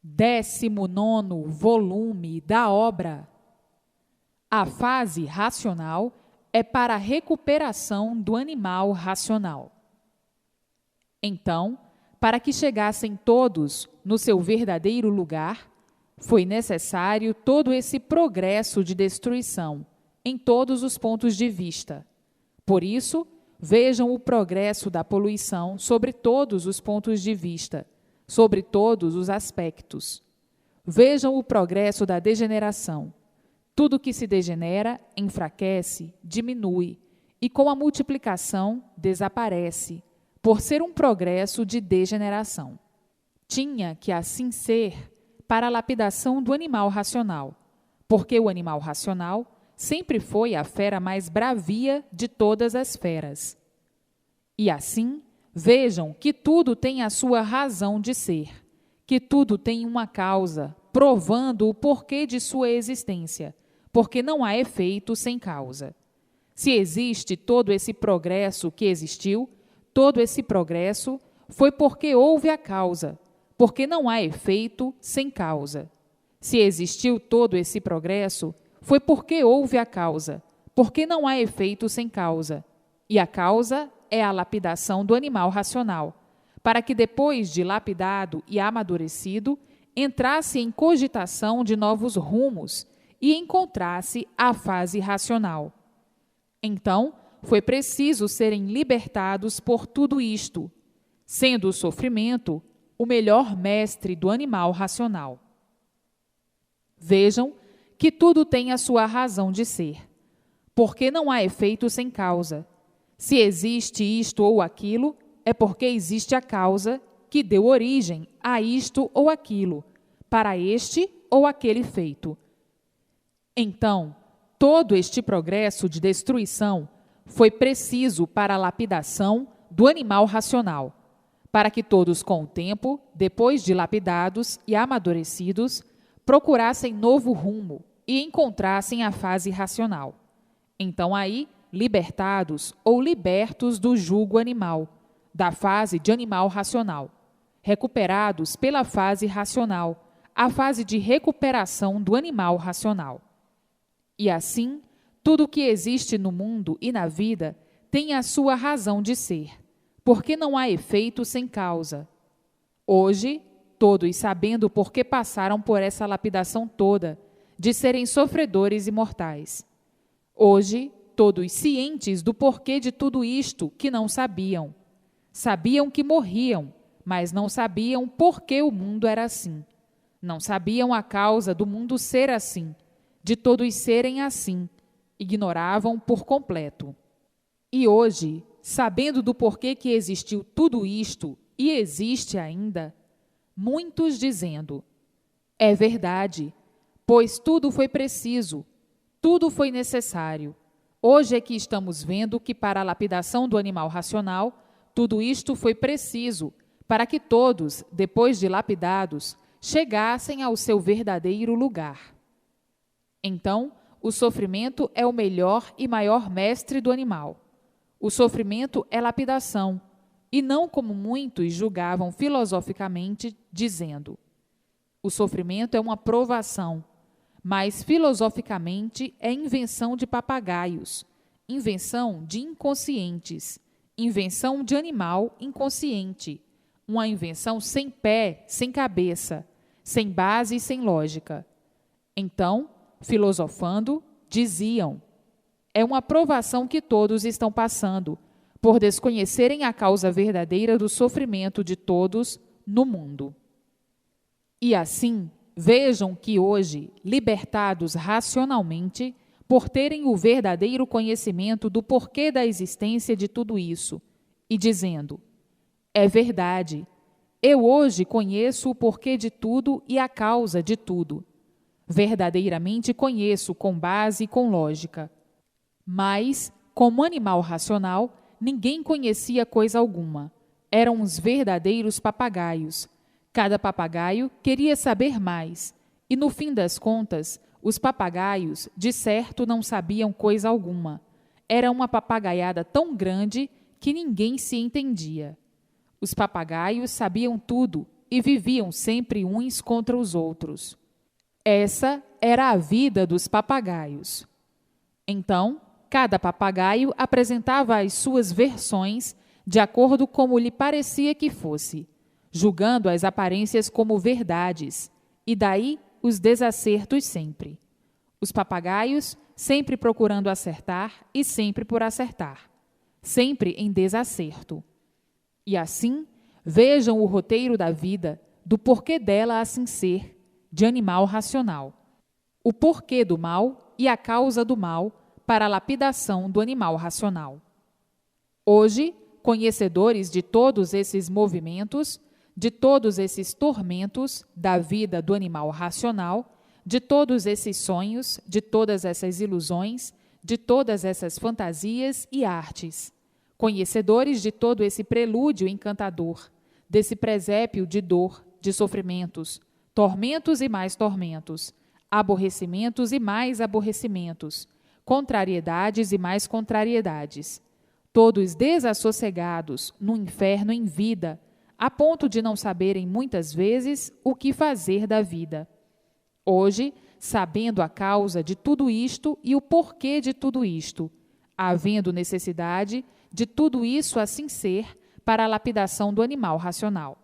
19º volume da obra. A fase racional é para a recuperação do animal racional. Então, para que chegassem todos no seu verdadeiro lugar, foi necessário todo esse progresso de destruição em todos os pontos de vista. Por isso, vejam o progresso da poluição sobre todos os pontos de vista, sobre todos os aspectos. Vejam o progresso da degeneração. Tudo que se degenera, enfraquece, diminui, e com a multiplicação desaparece, por ser um progresso de degeneração. Tinha que assim ser para a lapidação do animal racional, porque o animal racional sempre foi a fera mais bravia de todas as feras. E assim, vejam que tudo tem a sua razão de ser, que tudo tem uma causa, provando o porquê de sua existência, porque não há efeito sem causa. Se existe todo esse progresso que existiu, todo esse progresso foi porque houve a causa, porque não há efeito sem causa. Se existiu todo esse progresso, foi porque houve a causa, porque não há efeito sem causa. E a causa é a lapidação do animal racional, para que depois de lapidado e amadurecido, entrasse em cogitação de novos rumos e encontrasse a fase racional. Então, foi preciso serem libertados por tudo isto, sendo o sofrimento o melhor mestre do animal racional. Vejam que tudo tem a sua razão de ser, porque não há efeito sem causa. Se existe isto ou aquilo, é porque existe a causa que deu origem a isto ou aquilo, para este ou aquele feito. Então, todo este progresso de destruição foi preciso para a lapidação do animal racional, para que todos com o tempo, depois de lapidados e amadurecidos, procurassem novo rumo e encontrassem a fase racional. Então aí, libertados ou libertos do jugo animal, da fase de animal racional, recuperados pela fase racional, a fase de recuperação do animal racional. E assim, tudo o que existe no mundo e na vida tem a sua razão de ser, porque não há efeito sem causa. Hoje, todos sabendo por que passaram por essa lapidação toda, de serem sofredores e mortais. Hoje, todos cientes do porquê de tudo isto que não sabiam. Sabiam que morriam, mas não sabiam por que o mundo era assim. Não sabiam a causa do mundo ser assim, de todos serem assim, ignoravam por completo. E hoje, sabendo do porquê que existiu tudo isto e existe ainda, muitos dizendo: é verdade, pois tudo foi preciso, tudo foi necessário. Hoje é que estamos vendo que para a lapidação do animal racional, tudo isto foi preciso, para que todos, depois de lapidados, chegassem ao seu verdadeiro lugar. Então, o sofrimento é o melhor e maior mestre do animal. O sofrimento é lapidação, e não como muitos julgavam filosoficamente, dizendo: o sofrimento é uma provação, mas filosoficamente é invenção de papagaios, invenção de inconscientes, invenção de animal inconsciente, uma invenção sem pé, sem cabeça, sem base e sem lógica. Então, filosofando, diziam: é uma provação que todos estão passando, por desconhecerem a causa verdadeira do sofrimento de todos no mundo. E assim, vejam que hoje, libertados racionalmente, por terem o verdadeiro conhecimento do porquê da existência de tudo isso, e dizendo: é verdade, eu hoje conheço o porquê de tudo e a causa de tudo. Verdadeiramente conheço com base e com lógica. Mas, como animal racional, ninguém conhecia coisa alguma. Eram os verdadeiros papagaios. Cada papagaio queria saber mais, e no fim das contas, os papagaios, de certo, não sabiam coisa alguma. Era uma papagaiada tão grande que ninguém se entendia. Os papagaios sabiam tudo, e viviam sempre uns contra os outros. Essa era a vida dos papagaios. Então, cada papagaio apresentava as suas versões de acordo como lhe parecia que fosse, julgando as aparências como verdades, e daí os desacertos sempre. Os papagaios sempre procurando acertar e sempre por acertar, sempre em desacerto. E assim, vejam o roteiro da vida, do porquê dela assim ser, de animal racional. O porquê do mal e a causa do mal para a lapidação do animal racional. Hoje, conhecedores de todos esses movimentos, de todos esses tormentos da vida do animal racional, de todos esses sonhos, de todas essas ilusões, de todas essas fantasias e artes, conhecedores de todo esse prelúdio encantador, desse presépio de dor, de sofrimentos, tormentos e mais tormentos, aborrecimentos e mais aborrecimentos, contrariedades e mais contrariedades, todos desassossegados no inferno em vida, a ponto de não saberem muitas vezes o que fazer da vida. Hoje, sabendo a causa de tudo isto e o porquê de tudo isto, havendo necessidade de tudo isso assim ser para a lapidação do animal racional.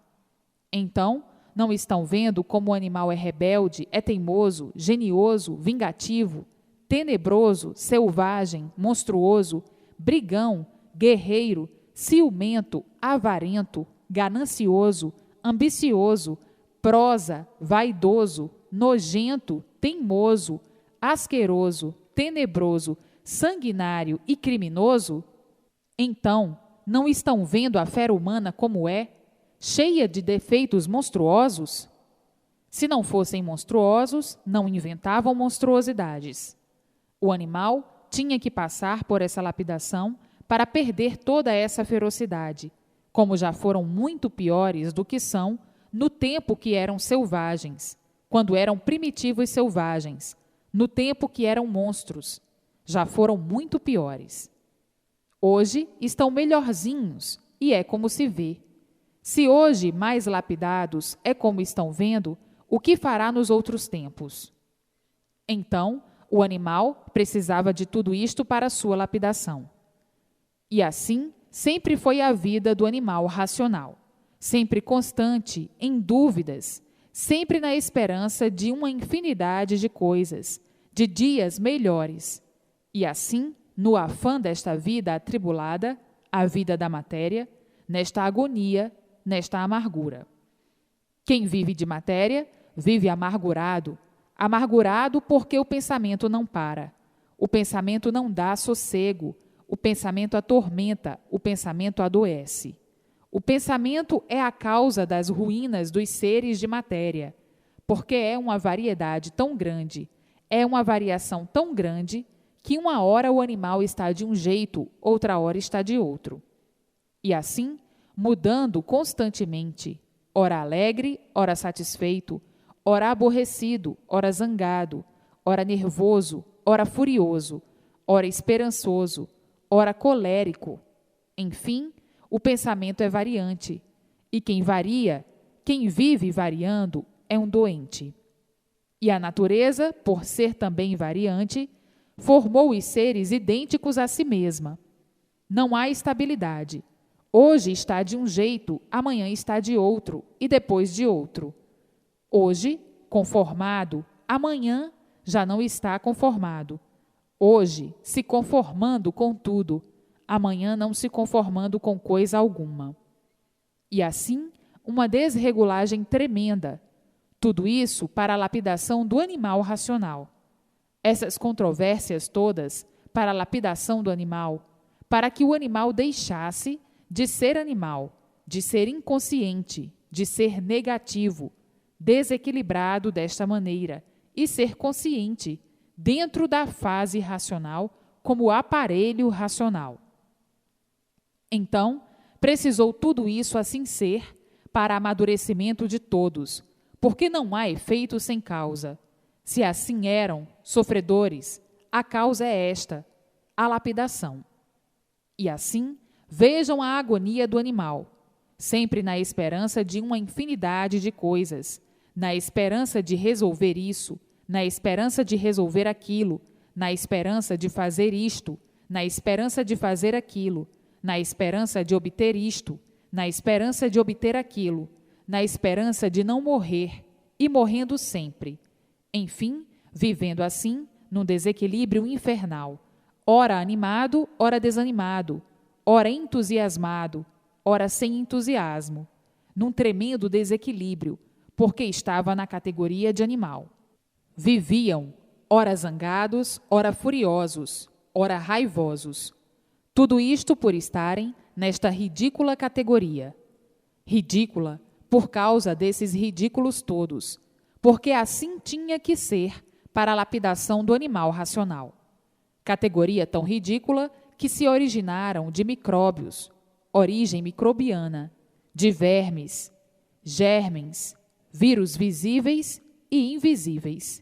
Então, não estão vendo como o animal é rebelde, é teimoso, genioso, vingativo, tenebroso, selvagem, monstruoso, brigão, guerreiro, ciumento, avarento, ganancioso, ambicioso, prosa, vaidoso, nojento, teimoso, asqueroso, tenebroso, sanguinário e criminoso? Então, não estão vendo a fera humana como é, cheia de defeitos monstruosos? Se não fossem monstruosos, não inventavam monstruosidades. O animal tinha que passar por essa lapidação para perder toda essa ferocidade, como já foram muito piores do que são no tempo que eram selvagens, quando eram primitivos selvagens, no tempo que eram monstros, já foram muito piores. Hoje estão melhorzinhos, e é como se vê. Se hoje mais lapidados é como estão vendo, o que fará nos outros tempos? Então, o animal precisava de tudo isto para sua lapidação. E assim, sempre foi a vida do animal racional, sempre constante, em dúvidas, sempre na esperança de uma infinidade de coisas, de dias melhores. E assim, no afã desta vida atribulada, a vida da matéria, nesta agonia, nesta amargura. Quem vive de matéria, vive amargurado, amargurado porque o pensamento não para, o pensamento não dá sossego, o pensamento atormenta, o pensamento adoece. O pensamento é a causa das ruínas dos seres de matéria, porque é uma variedade tão grande, é uma variação tão grande, que uma hora o animal está de um jeito, outra hora está de outro. E assim, mudando constantemente, ora alegre, ora satisfeito, ora aborrecido, ora zangado, ora nervoso, ora furioso, ora esperançoso, ora colérico. Enfim, o pensamento é variante, e quem varia, quem vive variando, é um doente. E a natureza, por ser também variante, formou os seres idênticos a si mesma. Não há estabilidade. Hoje está de um jeito, amanhã está de outro, e depois de outro. Hoje, conformado, amanhã já não está conformado. Hoje, se conformando com tudo, amanhã não se conformando com coisa alguma. E assim, uma desregulagem tremenda. Tudo isso para a lapidação do animal racional. Essas controvérsias todas para a lapidação do animal, para que o animal deixasse de ser animal, de ser inconsciente, de ser negativo, desequilibrado desta maneira, e ser consciente, dentro da fase racional, como aparelho racional. Então, precisou tudo isso assim ser para amadurecimento de todos, porque não há efeito sem causa. Se assim eram, sofredores, a causa é esta, a lapidação. E assim, vejam a agonia do animal. sempre na esperança de uma infinidade de coisas, na esperança de resolver isso, na esperança de resolver aquilo, na esperança de fazer isto, na esperança de fazer aquilo, na esperança de obter isto, na esperança de obter aquilo, na esperança de não morrer, e morrendo sempre. Enfim, vivendo assim, num desequilíbrio infernal, ora animado, ora desanimado, ora entusiasmado, ora sem entusiasmo, num tremendo desequilíbrio, porque estava na categoria de animal. Viviam, ora zangados, ora furiosos, ora raivosos. Tudo isto por estarem nesta ridícula categoria. Ridícula por causa desses ridículos todos, porque assim tinha que ser para a lapidação do animal racional. Categoria tão ridícula que se originaram de micróbios, origem microbiana, de vermes, gérmens, vírus visíveis e invisíveis.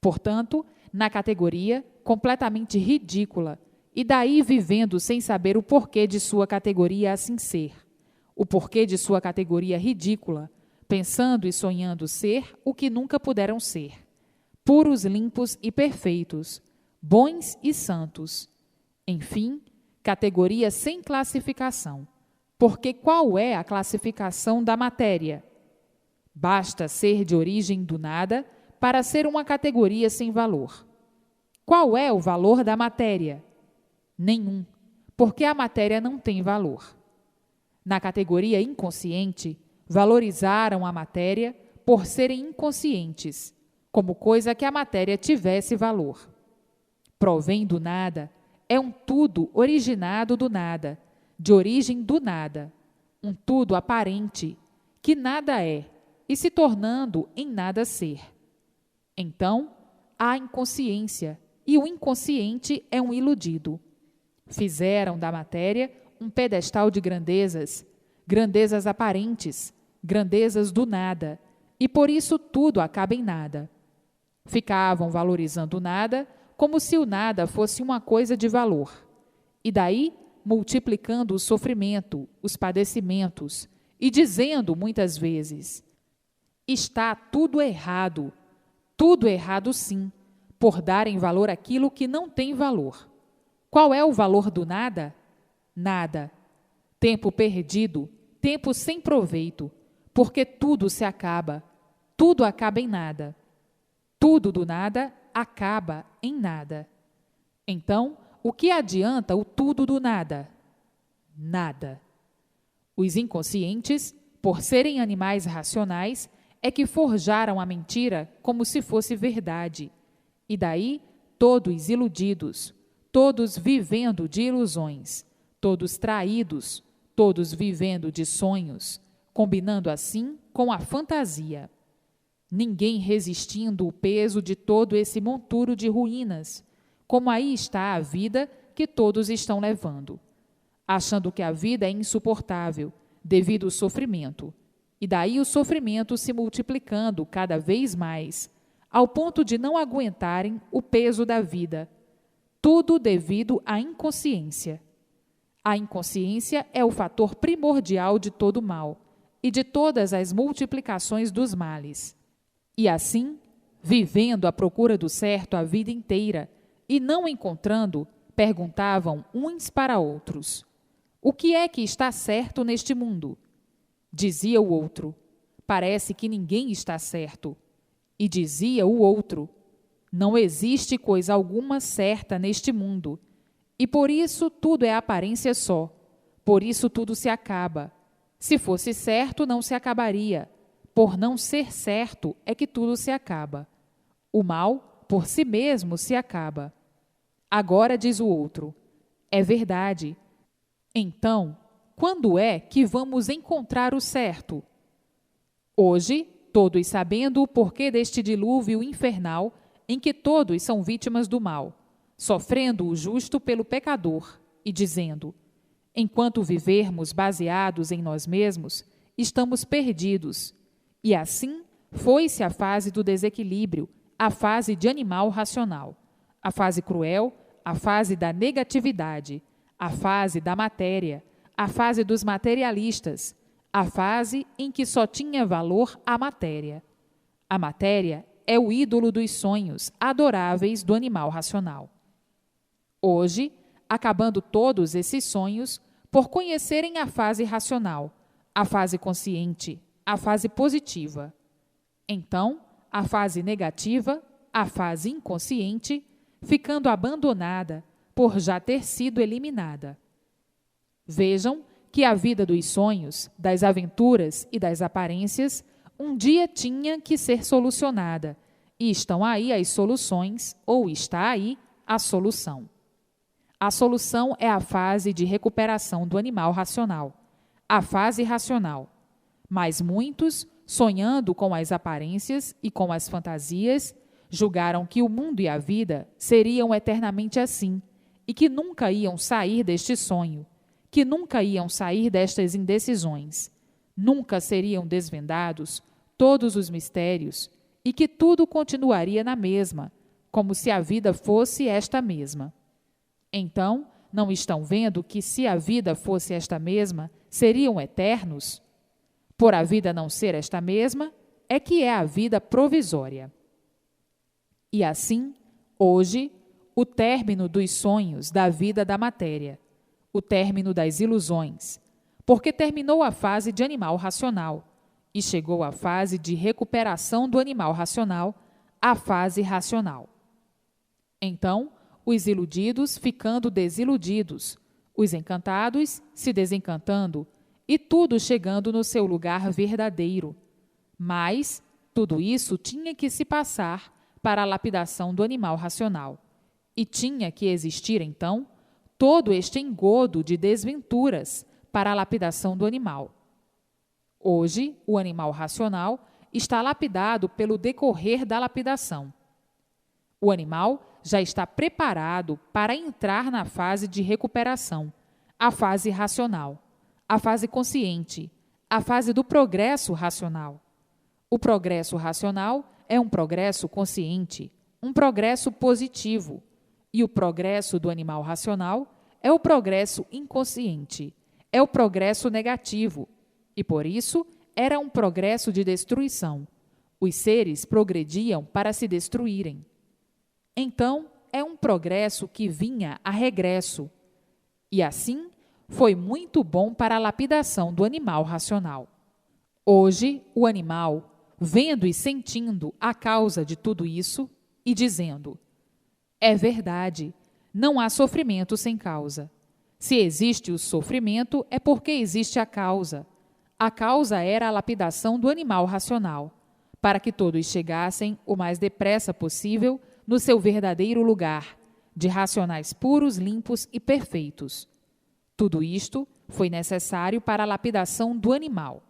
Portanto, na categoria completamente ridícula, e daí vivendo sem saber o porquê de sua categoria assim ser, o porquê de sua categoria ridícula, pensando e sonhando ser o que nunca puderam ser, puros, limpos e perfeitos, bons e santos. Enfim, categoria sem classificação, porque qual é a classificação da matéria? Basta ser de origem do nada para ser uma categoria sem valor. Qual é o valor da matéria? Nenhum, porque a matéria não tem valor. Na categoria inconsciente, valorizaram a matéria por serem inconscientes, como coisa que a matéria tivesse valor. Provém do nada, é um tudo originado do nada, de origem do nada, um tudo aparente, que nada é, e se tornando em nada ser. Então, há inconsciência, e o inconsciente é um iludido. Fizeram da matéria um pedestal de grandezas, grandezas aparentes, grandezas do nada, e por isso tudo acaba em nada. Ficavam valorizando o nada como se o nada fosse uma coisa de valor, e daí multiplicando o sofrimento, os padecimentos, e dizendo muitas vezes: está tudo errado sim, por darem valor àquilo que não tem valor. Qual é o valor do nada? Nada. Tempo perdido, tempo sem proveito, porque tudo se acaba, tudo acaba em nada. Tudo do nada acaba em nada. Então, o que adianta o tudo do nada? Nada. Os inconscientes, por serem animais racionais, é que forjaram a mentira como se fosse verdade. E daí, todos iludidos, todos vivendo de ilusões, todos traídos, todos vivendo de sonhos, combinando assim com a fantasia. Ninguém resistindo o peso de todo esse monturo de ruínas, como aí está a vida que todos estão levando, achando que a vida é insuportável, devido ao sofrimento, e daí o sofrimento se multiplicando cada vez mais, ao ponto de não aguentarem o peso da vida, tudo devido à inconsciência. A inconsciência é o fator primordial de todo mal e de todas as multiplicações dos males. E assim, vivendo à procura do certo a vida inteira e não encontrando, perguntavam uns para outros: o que é que está certo neste mundo? Dizia o outro: parece que ninguém está certo. E dizia o outro: não existe coisa alguma certa neste mundo, e por isso tudo é aparência só, por isso tudo se acaba. Se fosse certo, não se acabaria. Por não ser certo é que tudo se acaba. O mal, por si mesmo, se acaba. Agora diz o outro: é verdade. Então, quando é que vamos encontrar o certo? Hoje, todos sabendo o porquê deste dilúvio infernal, em que todos são vítimas do mal, sofrendo o justo pelo pecador, e dizendo: enquanto vivermos baseados em nós mesmos, estamos perdidos. E assim foi-se a fase do desequilíbrio, a fase de animal racional, a fase cruel, a fase da negatividade, a fase da matéria, a fase dos materialistas, a fase em que só tinha valor a matéria. A matéria é o ídolo dos sonhos adoráveis do animal racional. Hoje, acabando todos esses sonhos, por conhecerem a fase racional, a fase consciente, a fase positiva. Então, a fase negativa, a fase inconsciente, ficando abandonada por já ter sido eliminada. Vejam que a vida dos sonhos, das aventuras e das aparências um dia tinha que ser solucionada, e estão aí as soluções, ou está aí a solução. A solução é a fase de recuperação do animal racional, a fase racional. Mas muitos, sonhando com as aparências e com as fantasias, julgaram que o mundo e a vida seriam eternamente assim, e que nunca iam sair deste sonho, que nunca iam sair destas indecisões, nunca seriam desvendados todos os mistérios, e que tudo continuaria na mesma, como se a vida fosse esta mesma. Então, não estão vendo que se a vida fosse esta mesma, seriam eternos? Por a vida não ser esta mesma, é que é a vida provisória. E assim, hoje, o término dos sonhos da vida da matéria, o término das ilusões, porque terminou a fase de animal racional e chegou a fase de recuperação do animal racional, a fase racional. Então, os iludidos ficando desiludidos, os encantados se desencantando, e tudo chegando no seu lugar verdadeiro. Mas tudo isso tinha que se passar para a lapidação do animal racional. E tinha que existir, então, todo este engodo de desventuras para a lapidação do animal. Hoje, o animal racional está lapidado pelo decorrer da lapidação. O animal já está preparado para entrar na fase de recuperação, a fase racional, a fase consciente, a fase do progresso racional. O progresso racional é um progresso consciente, um progresso positivo, e o progresso do animal racional é o progresso inconsciente, é o progresso negativo, e por isso era um progresso de destruição. Os seres progrediam para se destruírem. Então, é um progresso que vinha a regresso. E assim, foi muito bom para a lapidação do animal racional. Hoje, o animal, vendo e sentindo a causa de tudo isso, e dizendo: é verdade, não há sofrimento sem causa. Se existe o sofrimento, é porque existe a causa. A causa era a lapidação do animal racional, para que todos chegassem o mais depressa possível no seu verdadeiro lugar, de racionais puros, limpos e perfeitos. Tudo isto foi necessário para a lapidação do animal.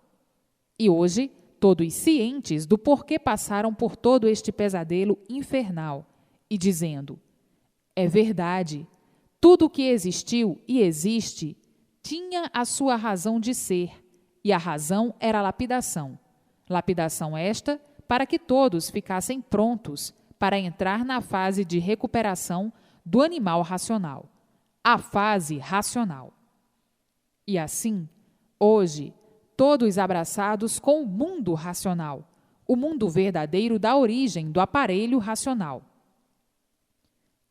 E hoje, todos cientes do porquê passaram por todo este pesadelo infernal, e dizendo: é verdade, tudo o que existiu e existe tinha a sua razão de ser, e a razão era a lapidação. Lapidação esta para que todos ficassem prontos para entrar na fase de recuperação do animal racional, a fase racional. E assim, hoje, todos abraçados com o mundo racional, o mundo verdadeiro da origem do aparelho racional.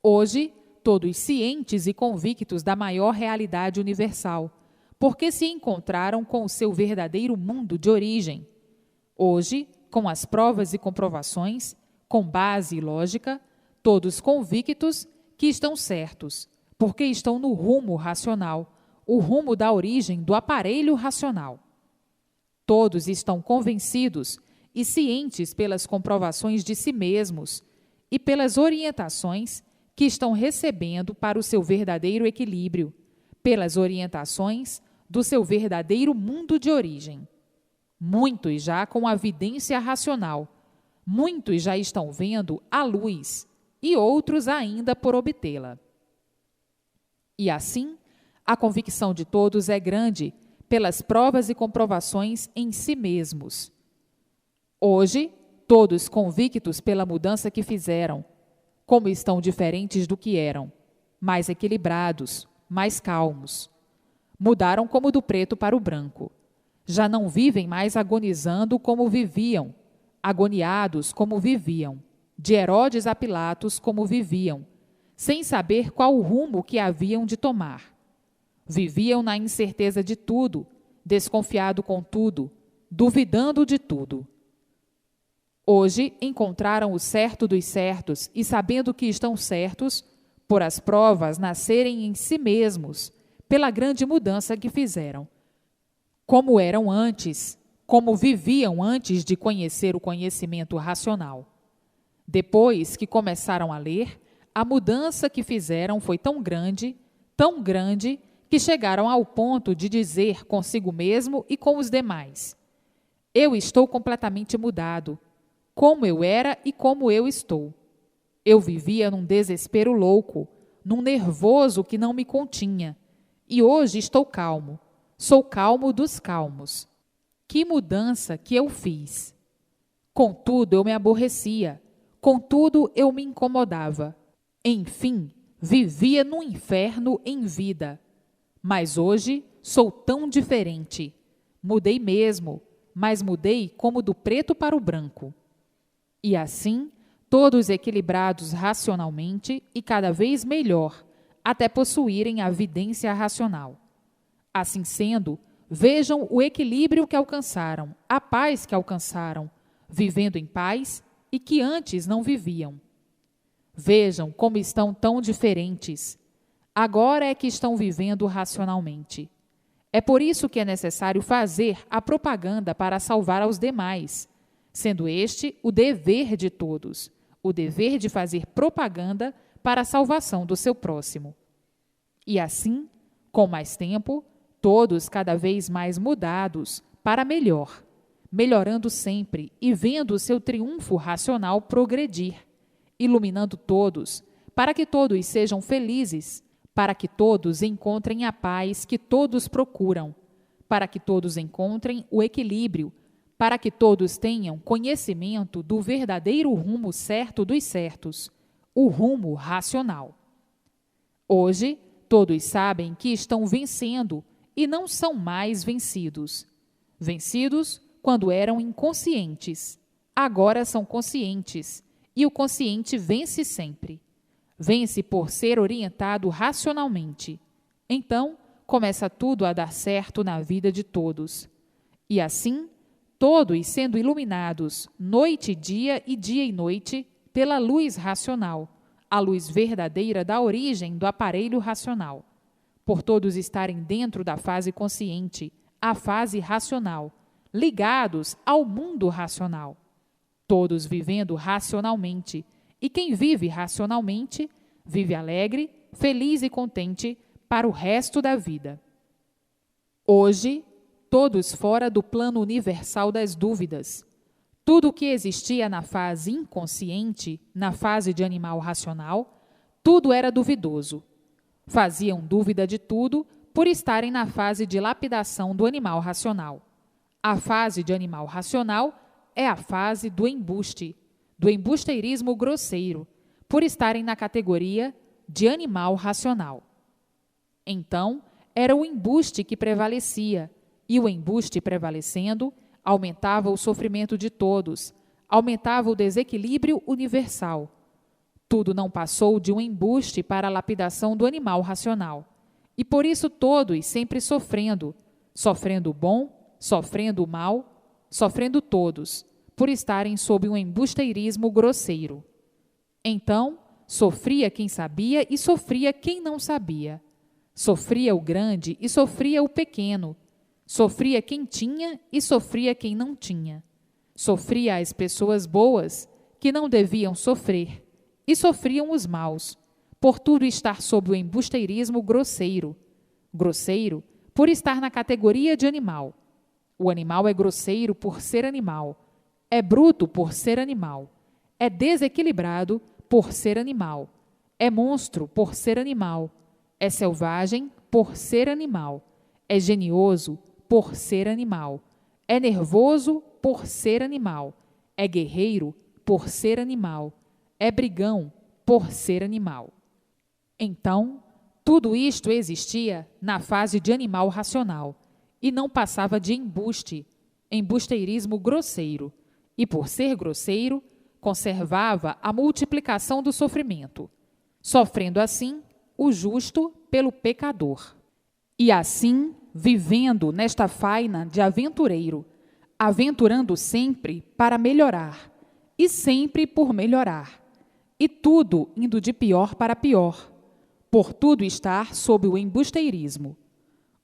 Hoje, todos cientes e convictos da maior realidade universal, porque se encontraram com o seu verdadeiro mundo de origem. Hoje, com as provas e comprovações, com base e lógica, todos convictos que estão certos, porque estão no rumo racional, o rumo da origem do aparelho racional. Todos estão convencidos e cientes pelas comprovações de si mesmos e pelas orientações que estão recebendo para o seu verdadeiro equilíbrio, pelas orientações do seu verdadeiro mundo de origem. Muitos já com a vidência racional, muitos já estão vendo a luz e outros ainda por obtê-la. E assim, a convicção de todos é grande pelas provas e comprovações em si mesmos. Hoje, todos convictos pela mudança que fizeram, como estão diferentes do que eram, mais equilibrados, mais calmos. Mudaram como do preto para o branco. Já não vivem mais agonizando como viviam, agoniados como viviam, de Herodes a Pilatos como viviam, sem saber qual o rumo que haviam de tomar. Viviam na incerteza de tudo, desconfiado com tudo, duvidando de tudo. Hoje encontraram o certo dos certos e, sabendo que estão certos, por as provas nascerem em si mesmos, pela grande mudança que fizeram. Como eram antes, como viviam antes de conhecer o conhecimento racional. Depois que começaram a ler, a mudança que fizeram foi tão grande, que chegaram ao ponto de dizer consigo mesmo e com os demais: eu estou completamente mudado, como eu era e como eu estou. Eu vivia num desespero louco, num nervoso que não me continha, e hoje estou calmo, sou calmo dos calmos. Que mudança que eu fiz! Contudo, eu me aborrecia, contudo, eu me incomodava. Enfim, vivia num inferno em vida. Mas hoje sou tão diferente. Mudei mesmo, mas mudei como do preto para o branco. E assim, todos equilibrados racionalmente e cada vez melhor, até possuírem a vidência racional. Assim sendo, vejam o equilíbrio que alcançaram, a paz que alcançaram, vivendo em paz e que antes não viviam. Vejam como estão tão diferentes. Agora é que estão vivendo racionalmente. É por isso que é necessário fazer a propaganda para salvar aos demais, sendo este o dever de todos, o dever de fazer propaganda para a salvação do seu próximo. E assim, com mais tempo, todos cada vez mais mudados para melhor, melhorando sempre e vendo o seu triunfo racional progredir, iluminando todos, para que todos sejam felizes, para que todos encontrem a paz que todos procuram, para que todos encontrem o equilíbrio, para que todos tenham conhecimento do verdadeiro rumo certo dos certos, o rumo racional. Hoje, todos sabem que estão vencendo e não são mais vencidos. Vencidos quando eram inconscientes, agora são conscientes, e o consciente vence sempre. Vence por ser orientado racionalmente. Então, começa tudo a dar certo na vida de todos. E assim, todos sendo iluminados, noite e dia e noite, pela luz racional, a luz verdadeira da origem do aparelho racional. Por todos estarem dentro da fase consciente, a fase racional, ligados ao mundo racional. Todos vivendo racionalmente, e quem vive racionalmente, vive alegre, feliz e contente para o resto da vida. Hoje, todos fora do plano universal das dúvidas. Tudo o que existia na fase inconsciente, na fase de animal racional, tudo era duvidoso. Faziam dúvida de tudo por estarem na fase de lapidação do animal racional. A fase de animal racional é a fase do embuste, do embusteirismo grosseiro, por estarem na categoria de animal racional. Então, era o embuste que prevalecia, e o embuste prevalecendo, aumentava o sofrimento de todos, aumentava o desequilíbrio universal. Tudo não passou de um embuste para a lapidação do animal racional, e por isso todos sempre sofrendo, sofrendo o bom, sofrendo o mal, sofrendo todos, por estarem sob um embusteirismo grosseiro. Então, sofria quem sabia e sofria quem não sabia. Sofria o grande e sofria o pequeno. Sofria quem tinha e sofria quem não tinha. Sofria as pessoas boas, que não deviam sofrer, e sofriam os maus, por tudo estar sob o embusteirismo grosseiro. Grosseiro, por estar na categoria de animal. O animal é grosseiro por ser animal. É bruto por ser animal. É desequilibrado por ser animal. É monstro por ser animal. É selvagem por ser animal. É genioso por ser animal. É nervoso por ser animal. É guerreiro por ser animal. É brigão por ser animal. Então, Tudo isto existia na fase de animal racional e não passava de embuste, embusteirismo grosseiro, e por ser grosseiro, conservava a multiplicação do sofrimento, sofrendo assim o justo pelo pecador. E assim, vivendo nesta faina de aventureiro, aventurando sempre para melhorar, e sempre por melhorar, e tudo indo de pior para pior, por tudo estar sob o embusteirismo.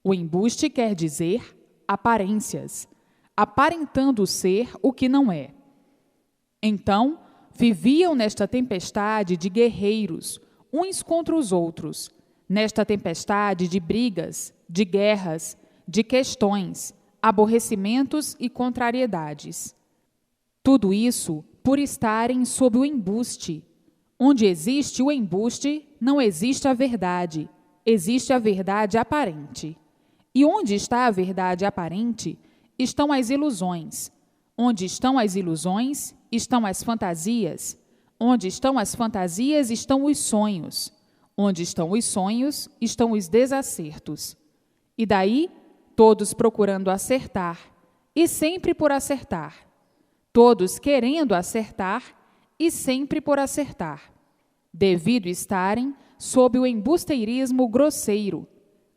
O embuste quer dizer aparências, aparentando ser o que não é. Então, viviam nesta tempestade de guerreiros, uns contra os outros, nesta tempestade de brigas, de guerras, de questões, aborrecimentos e contrariedades. Tudo isso por estarem sob o embuste. Onde existe o embuste, não existe a verdade, existe a verdade aparente. E onde está a verdade aparente, estão as ilusões. Onde estão as ilusões, estão as fantasias. Onde estão as fantasias, estão os sonhos. Onde estão os sonhos, estão os desacertos. E daí, todos procurando acertar, e sempre por acertar. Todos querendo acertar, e sempre por acertar, devido estarem sob o embusteirismo grosseiro,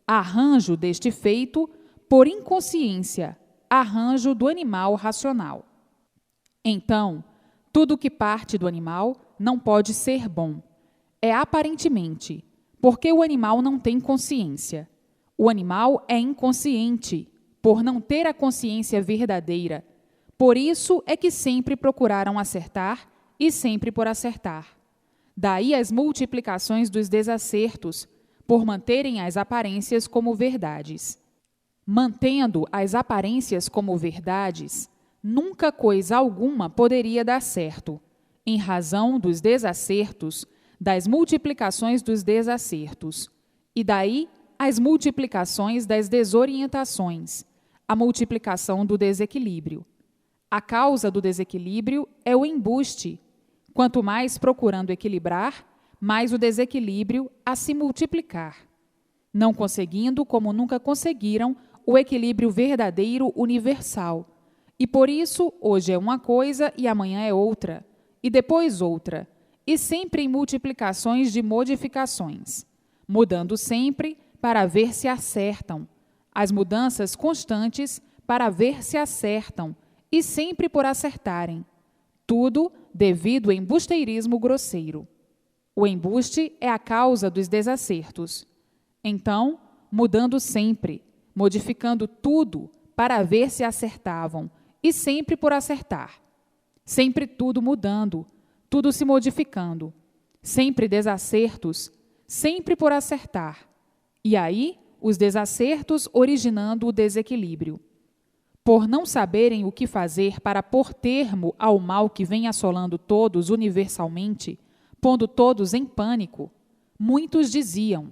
arranjo deste feito por inconsciência, arranjo do animal racional. Então, tudo que parte do animal não pode ser bom. É aparentemente, porque o animal não tem consciência. O animal é inconsciente, por não ter a consciência verdadeira. Por isso é que sempre procuraram acertar e sempre por acertar. Daí as multiplicações dos desacertos, por manterem as aparências como verdades. Mantendo as aparências como verdades, nunca coisa alguma poderia dar certo, em razão dos desacertos, das multiplicações dos desacertos, e daí as multiplicações das desorientações, a multiplicação do desequilíbrio. A causa do desequilíbrio é o embuste. Quanto mais procurando equilibrar, mais o desequilíbrio a se multiplicar, não conseguindo, como nunca conseguiram, o equilíbrio verdadeiro universal. E por isso, hoje é uma coisa e amanhã é outra, e depois outra, e sempre em multiplicações de modificações, mudando sempre para ver se acertam, as mudanças constantes para ver se acertam, e sempre por acertarem, tudo devido ao embusteirismo grosseiro. O embuste é a causa dos desacertos. Então, mudando sempre, modificando tudo para ver se acertavam, e sempre por acertar. Sempre tudo mudando, tudo se modificando. Sempre desacertos, sempre por acertar. E aí, os desacertos originando o desequilíbrio. Por não saberem o que fazer para pôr termo ao mal que vem assolando todos universalmente, pondo todos em pânico, muitos diziam: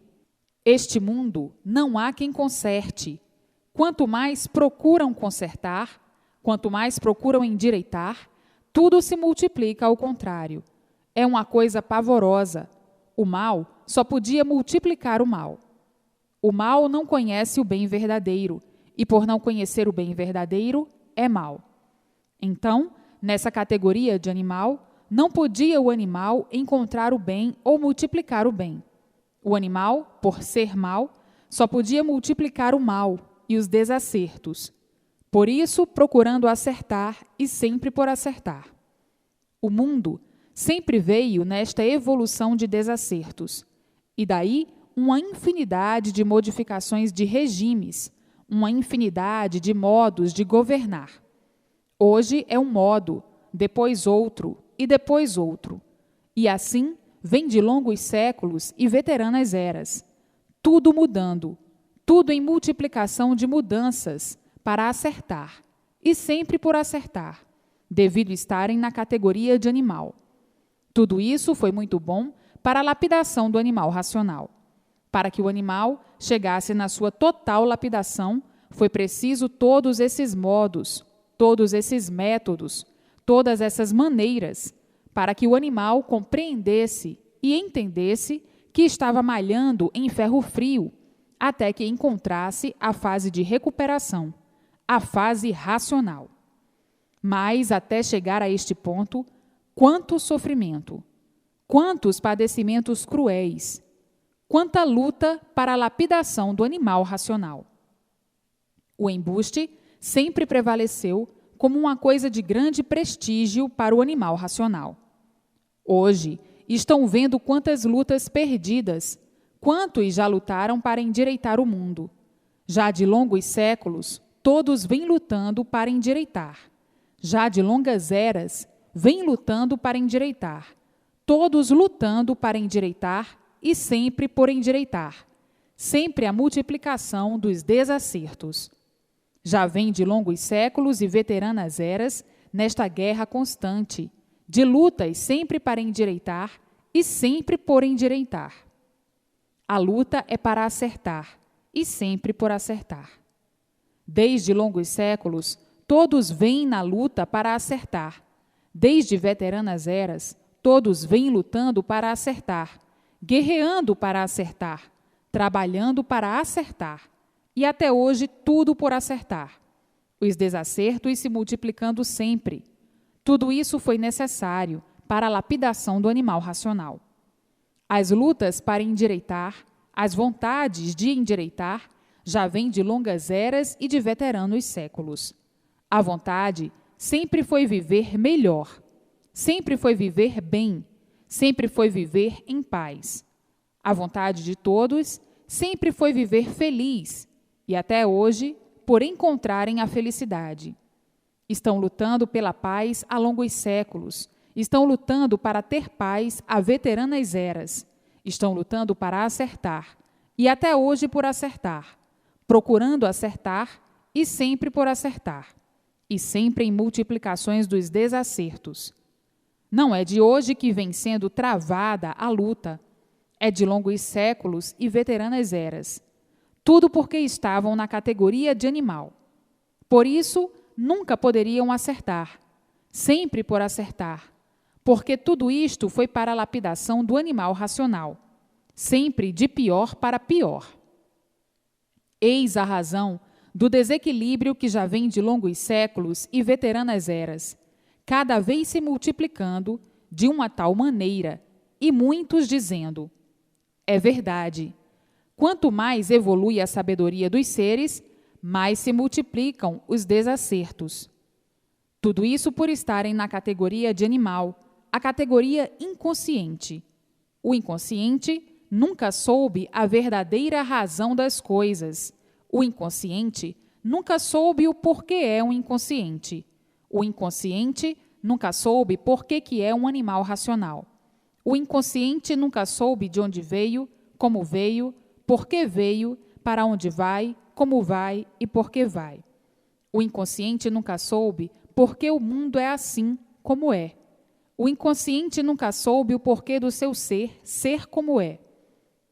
este mundo não há quem conserte. Quanto mais procuram consertar, quanto mais procuram endireitar, tudo se multiplica ao contrário. É uma coisa pavorosa. O mal só podia multiplicar o mal. O mal não conhece o bem verdadeiro, e por não conhecer o bem verdadeiro, é mal. Então, nessa categoria de animal, não podia o animal encontrar o bem ou multiplicar o bem. O animal, por ser mal, só podia multiplicar o mal e os desacertos. Por isso, procurando acertar e sempre por acertar. O mundo sempre veio nesta evolução de desacertos, e daí uma infinidade de modificações de regimes, uma infinidade de modos de governar. Hoje é um modo, depois outro e depois outro. E assim vem de longos séculos e veteranas eras. Tudo mudando, tudo em multiplicação de mudanças para acertar, e sempre por acertar, devido estarem na categoria de animal. Tudo isso foi muito bom para a lapidação do animal racional. Para que o animal chegasse na sua total lapidação, foi preciso todos esses modos, todos esses métodos, todas essas maneiras, para que o animal compreendesse e entendesse que estava malhando em ferro frio, até que encontrasse a fase de recuperação, a fase racional. Mas, até chegar a este ponto, quanto sofrimento, quantos padecimentos cruéis, quanta luta para a lapidação do animal racional. O embuste sempre prevaleceu como uma coisa de grande prestígio para o animal racional. Hoje, estão vendo quantas lutas perdidas, quantos já lutaram para endireitar o mundo. Já de longos séculos, todos vêm lutando para endireitar. Já de longas eras, vêm lutando para endireitar. Todos lutando para endireitar e sempre por endireitar. Sempre a multiplicação dos desacertos. Já vem de longos séculos e veteranas eras nesta guerra constante, de lutas sempre para endireitar e sempre por endireitar. A luta é para acertar e sempre por acertar. Desde longos séculos, todos vêm na luta para acertar. Desde veteranas eras, todos vêm lutando para acertar, guerreando para acertar, trabalhando para acertar. E até hoje tudo por acertar. Os desacertos se multiplicando sempre. Tudo isso foi necessário para a lapidação do animal racional. As lutas para endireitar, as vontades de endireitar, já vêm de longas eras e de veteranos séculos. A vontade sempre foi viver melhor, sempre foi viver bem, sempre foi viver em paz. A vontade de todos sempre foi viver feliz, e até hoje, por encontrarem a felicidade. Estão lutando pela paz há longos séculos, estão lutando para ter paz há veteranas eras, estão lutando para acertar, e até hoje por acertar, procurando acertar e sempre por acertar, e sempre em multiplicações dos desacertos. Não é de hoje que vem sendo travada a luta, é de longos séculos e veteranas eras. Tudo porque estavam na categoria de animal. Por isso, nunca poderiam acertar, sempre por acertar, porque tudo isto foi para a lapidação do animal racional, sempre de pior para pior. Eis a razão do desequilíbrio que já vem de longos séculos e veteranas eras, cada vez se multiplicando de uma tal maneira, e muitos dizendo: é verdade. Quanto mais evolui a sabedoria dos seres, mais se multiplicam os desacertos. Tudo isso por estarem na categoria de animal, a categoria inconsciente. O inconsciente nunca soube a verdadeira razão das coisas. O inconsciente nunca soube o porquê é um inconsciente. O inconsciente nunca soube por que é um animal racional. O inconsciente nunca soube de onde veio, como veio, por que veio, para onde vai, como vai e por que vai. O inconsciente nunca soube por que o mundo é assim, como é. O inconsciente nunca soube o porquê do seu ser como é.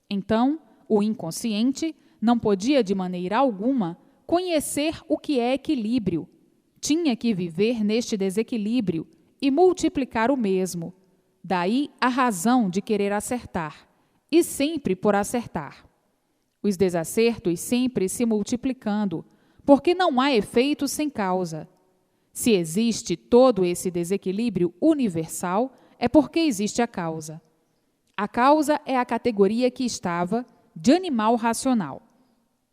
Então, o inconsciente não podia de maneira alguma conhecer o que é equilíbrio. Tinha que viver neste desequilíbrio e multiplicar o mesmo. Daí a razão de querer acertar, e sempre por acertar. Os desacertos sempre se multiplicando, porque não há efeito sem causa. Se existe todo esse desequilíbrio universal, é porque existe a causa. A causa é a categoria que estava de animal racional.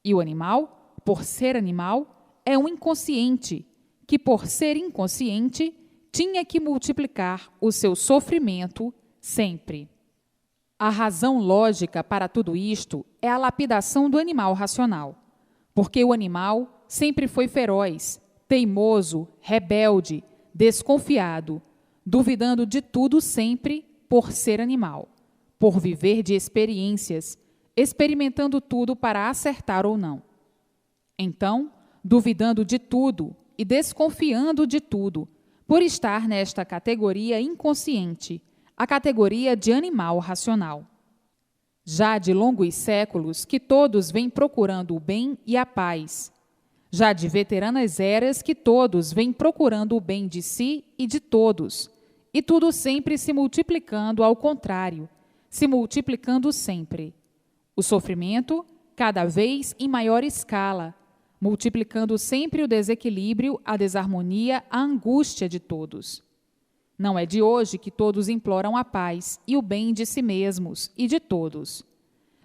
E o animal, por ser animal, é um inconsciente, que por ser inconsciente, tinha que multiplicar o seu sofrimento sempre. A razão lógica para tudo isto é a lapidação do animal racional, porque o animal sempre foi feroz, teimoso, rebelde, desconfiado, duvidando de tudo sempre por ser animal, por viver de experiências, experimentando tudo para acertar ou não. Então, duvidando de tudo e desconfiando de tudo, por estar nesta categoria inconsciente, a categoria de animal racional. Já de longos séculos que todos vêm procurando o bem e a paz. Já de veteranas eras que todos vêm procurando o bem de si e de todos, e tudo sempre se multiplicando ao contrário, se multiplicando sempre. O sofrimento, cada vez em maior escala, multiplicando sempre o desequilíbrio, a desarmonia, a angústia de todos. Não é de hoje que todos imploram a paz e o bem de si mesmos e de todos.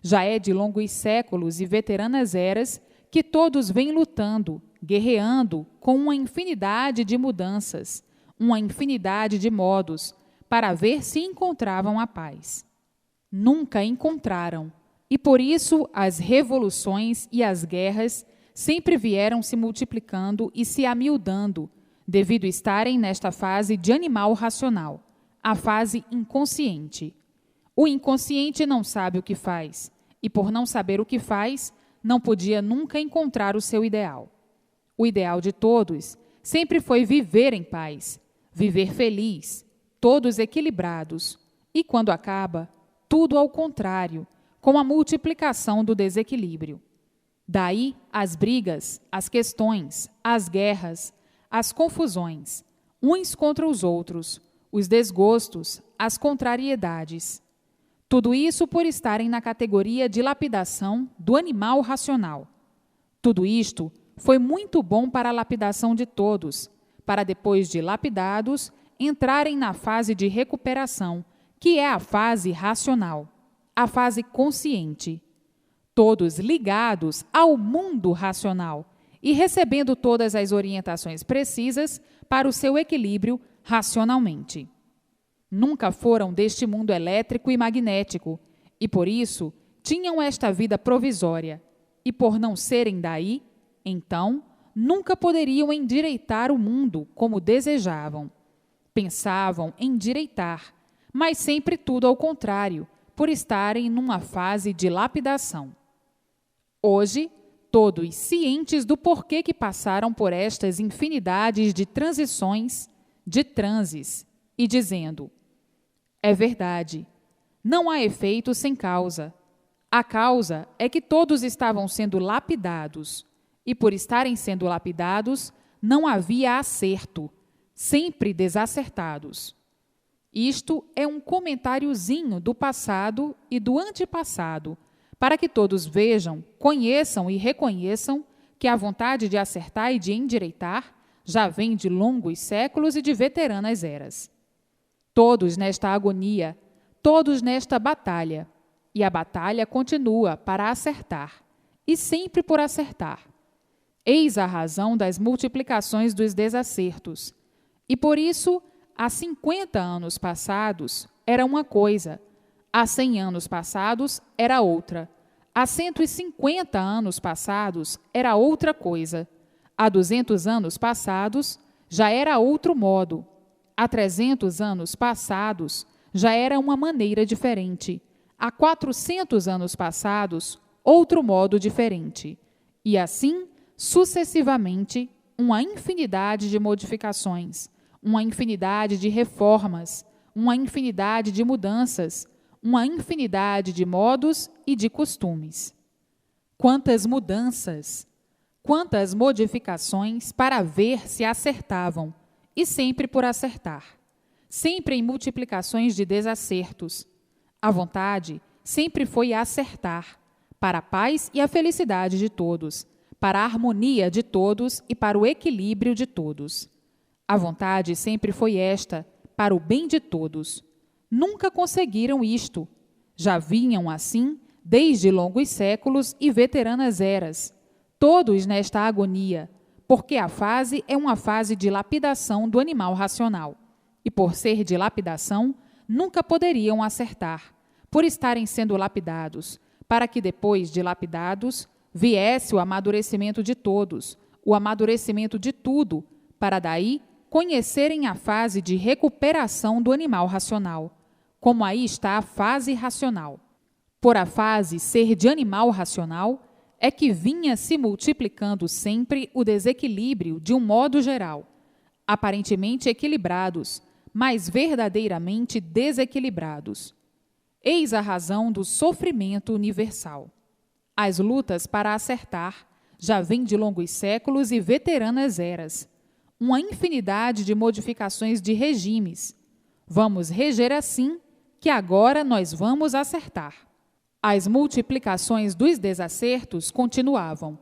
Já é de longos séculos e veteranas eras que todos vêm lutando, guerreando com uma infinidade de mudanças, uma infinidade de modos, para ver se encontravam a paz. Nunca encontraram, e por isso as revoluções e as guerras sempre vieram se multiplicando e se amiudando, devido estarem nesta fase de animal racional, a fase inconsciente. O inconsciente não sabe o que faz, e por não saber o que faz, não podia nunca encontrar o seu ideal. O ideal de todos sempre foi viver em paz, viver feliz, todos equilibrados, e quando acaba, tudo ao contrário, com a multiplicação do desequilíbrio. Daí as brigas, as questões, as guerras, as confusões, uns contra os outros, os desgostos, as contrariedades. Tudo isso por estarem na categoria de lapidação do animal racional. Tudo isto foi muito bom para a lapidação de todos, para depois de lapidados, entrarem na fase de recuperação, que é a fase racional, a fase consciente. Todos ligados ao mundo racional e recebendo todas as orientações precisas para o seu equilíbrio racionalmente. Nunca foram deste mundo elétrico e magnético, e por isso tinham esta vida provisória, e por não serem daí, então, nunca poderiam endireitar o mundo como desejavam. Pensavam em endireitar, mas sempre tudo ao contrário, por estarem numa fase de lapidação. Hoje, todos cientes do porquê que passaram por estas infinidades de transições, de transes, e dizendo: é verdade, não há efeito sem causa. A causa é que todos estavam sendo lapidados, e por estarem sendo lapidados, não havia acerto, sempre desacertados. Isto é um comentáriozinho do passado e do antepassado, para que todos vejam, conheçam e reconheçam que a vontade de acertar e de endireitar já vem de longos séculos e de veteranas eras. Todos nesta agonia, todos nesta batalha, e a batalha continua para acertar, e sempre por acertar. Eis a razão das multiplicações dos desacertos, e por isso, há 50 anos passados, era uma coisa, há 100 anos passados, era outra, há 150 anos passados, era outra coisa, há 200 anos passados, já era outro modo, há 300 anos passados, já era uma maneira diferente, há 400 anos passados, outro modo diferente, e assim, sucessivamente, uma infinidade de modificações, uma infinidade de reformas, uma infinidade de mudanças, uma infinidade de modos e de costumes. Quantas mudanças, quantas modificações para ver se acertavam, e sempre por acertar, sempre em multiplicações de desacertos. A vontade sempre foi acertar, para a paz e a felicidade de todos, para a harmonia de todos e para o equilíbrio de todos. A vontade sempre foi esta, para o bem de todos. Nunca conseguiram isto. Já vinham assim desde longos séculos e veteranas eras, todos nesta agonia, porque a fase é uma fase de lapidação do animal racional. E por ser de lapidação, nunca poderiam acertar, por estarem sendo lapidados, para que depois de lapidados, viesse o amadurecimento de todos, o amadurecimento de tudo, para daí conhecerem a fase de recuperação do animal racional, como aí está a fase racional. Por a fase ser de animal racional, é que vinha se multiplicando sempre o desequilíbrio de um modo geral, aparentemente equilibrados, mas verdadeiramente desequilibrados. Eis a razão do sofrimento universal. As lutas para acertar já vêm de longos séculos e veteranas eras, uma infinidade de modificações de regimes. Vamos reger assim que agora nós vamos acertar. As multiplicações dos desacertos continuavam.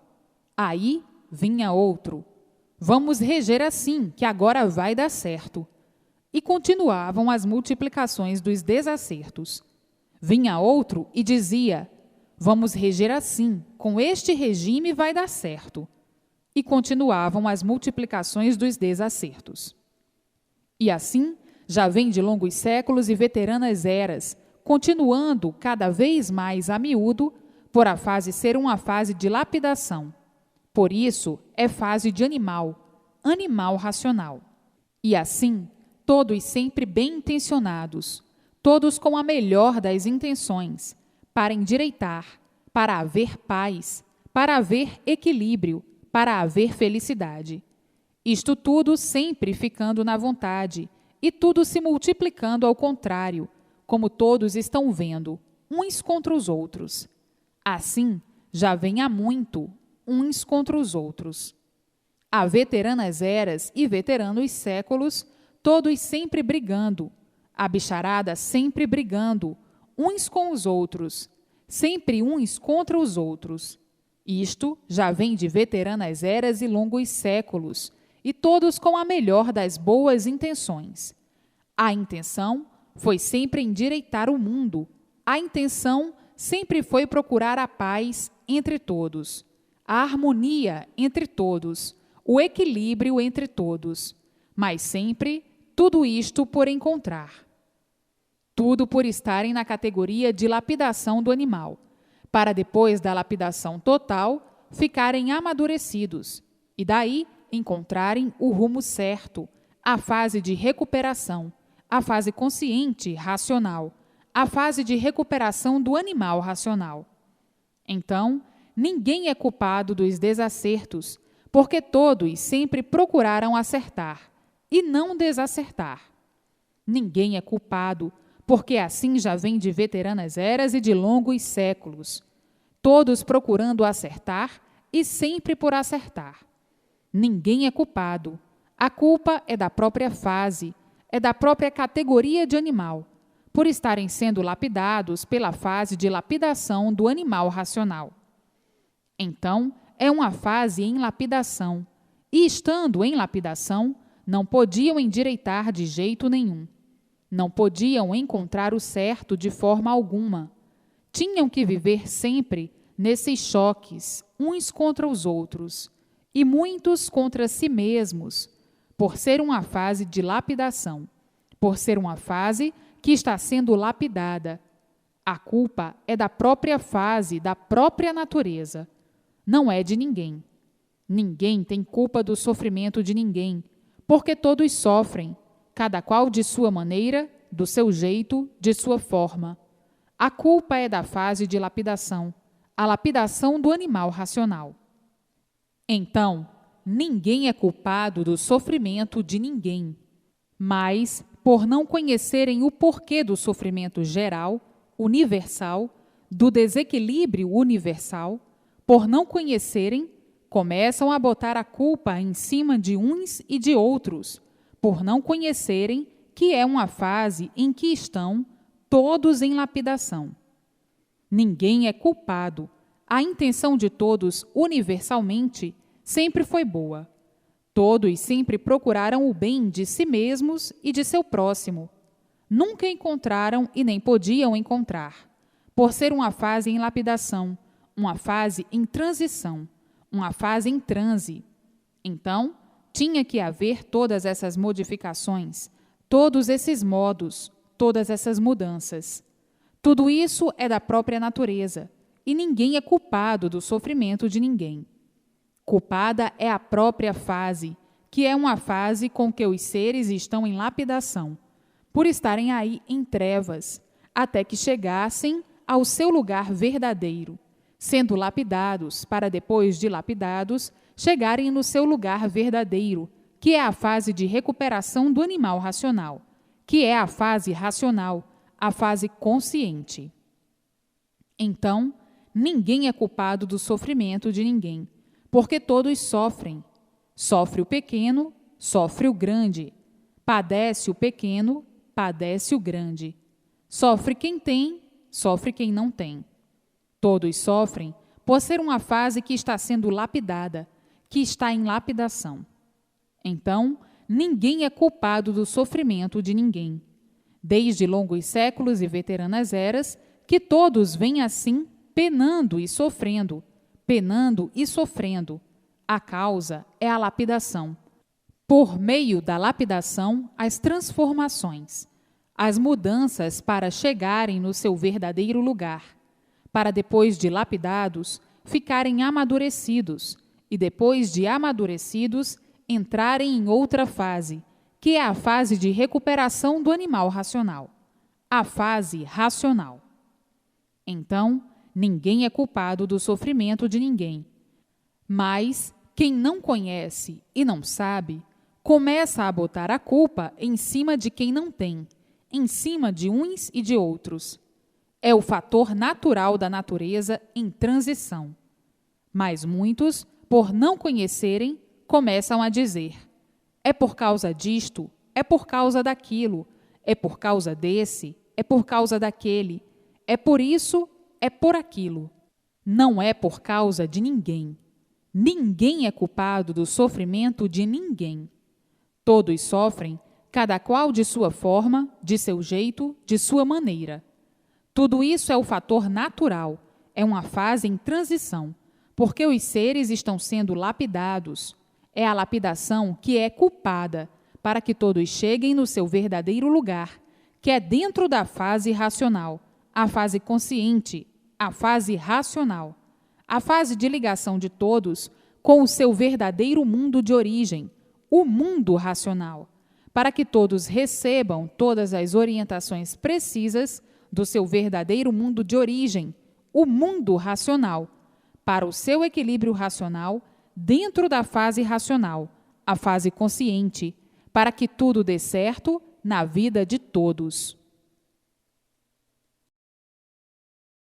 Aí vinha outro. Vamos reger assim, que agora vai dar certo. E continuavam as multiplicações dos desacertos. Vinha outro e dizia: vamos reger assim, com este regime vai dar certo. E continuavam as multiplicações dos desacertos. E assim, já vem de longos séculos e veteranas eras, continuando cada vez mais a miúdo, por a fase ser uma fase de lapidação. Por isso, é fase de animal racional. E assim, todos sempre bem intencionados, todos com a melhor das intenções, para endireitar, para haver paz, para haver equilíbrio, para haver felicidade. Isto tudo sempre ficando na vontade, e tudo se multiplicando ao contrário, como todos estão vendo, uns contra os outros. Assim, já vem há muito, uns contra os outros. Há veteranas eras e veteranos séculos, todos sempre brigando, a bicharada sempre brigando, uns com os outros, sempre uns contra os outros. Isto já vem de veteranas eras e longos séculos, e todos com a melhor das boas intenções. A intenção foi sempre endireitar o mundo, a intenção sempre foi procurar a paz entre todos, a harmonia entre todos, o equilíbrio entre todos, mas sempre tudo isto por encontrar. Tudo por estarem na categoria de lapidação do animal, para depois da lapidação total ficarem amadurecidos e daí encontrarem o rumo certo, a fase de recuperação, a fase consciente, racional, a fase de recuperação do animal racional. Então, ninguém é culpado dos desacertos, porque todos sempre procuraram acertar e não desacertar. Ninguém é culpado, porque assim já vem de veteranas eras e de longos séculos, todos procurando acertar e sempre por acertar. Ninguém é culpado. A culpa é da própria fase, é da própria categoria de animal, por estarem sendo lapidados pela fase de lapidação do animal racional. Então, é uma fase em lapidação, e estando em lapidação, não podiam endireitar de jeito nenhum. Não podiam encontrar o certo de forma alguma. Tinham que viver sempre nesses choques, uns contra os outros, e muitos contra si mesmos, por ser uma fase de lapidação, por ser uma fase que está sendo lapidada. A culpa é da própria fase, da própria natureza. Não é de ninguém. Ninguém tem culpa do sofrimento de ninguém, porque todos sofrem, cada qual de sua maneira, do seu jeito, de sua forma. A culpa é da fase de lapidação, a lapidação do animal racional. Então, ninguém é culpado do sofrimento de ninguém, mas, por não conhecerem o porquê do sofrimento geral, universal, do desequilíbrio universal, por não conhecerem, começam a botar a culpa em cima de uns e de outros, por não conhecerem que é uma fase em que estão todos em lapidação. Ninguém é culpado. A intenção de todos, universalmente, sempre foi boa. Todos sempre procuraram o bem de si mesmos e de seu próximo. Nunca encontraram e nem podiam encontrar, por ser uma fase em lapidação, uma fase em transição, uma fase em transe. Então, tinha que haver todas essas modificações, todos esses modos, todas essas mudanças. Tudo isso é da própria natureza, e ninguém é culpado do sofrimento de ninguém. Culpada é a própria fase, que é uma fase com que os seres estão em lapidação, por estarem aí em trevas, até que chegassem ao seu lugar verdadeiro, sendo lapidados para, depois de lapidados, chegarem no seu lugar verdadeiro, que é a fase de recuperação do animal racional, que é a fase racional, a fase consciente. Então, ninguém é culpado do sofrimento de ninguém, porque todos sofrem. Sofre o pequeno, sofre o grande. Padece o pequeno, padece o grande. Sofre quem tem, sofre quem não tem. Todos sofrem por ser uma fase que está sendo lapidada, que está em lapidação. Então, ninguém é culpado do sofrimento de ninguém. Desde longos séculos e veteranas eras, que todos vêm assim, penando e sofrendo. A causa é a lapidação. Por meio da lapidação, as transformações, as mudanças para chegarem no seu verdadeiro lugar, para depois de lapidados, ficarem amadurecidos, e depois de amadurecidos, entrarem em outra fase, que é a fase de recuperação do animal racional, a fase racional. Então, ninguém é culpado do sofrimento de ninguém. Mas quem não conhece e não sabe, começa a botar a culpa em cima de quem não tem, em cima de uns e de outros. É o fator natural da natureza em transição. Mas muitos, por não conhecerem, começam a dizer: é por causa disto, é por causa daquilo, é por causa desse, é por causa daquele, é por isso, é por aquilo. Não é por causa de ninguém. Ninguém é culpado do sofrimento de ninguém. Todos sofrem, cada qual de sua forma, de seu jeito, de sua maneira. Tudo isso é o fator natural, é uma fase em transição, porque os seres estão sendo lapidados. É a lapidação que é culpada, para que todos cheguem no seu verdadeiro lugar, que é dentro da fase racional, a fase consciente, a fase racional, a fase de ligação de todos com o seu verdadeiro mundo de origem, o mundo racional, para que todos recebam todas as orientações precisas do seu verdadeiro mundo de origem, o mundo racional, para o seu equilíbrio racional dentro da fase racional, a fase consciente, para que tudo dê certo na vida de todos.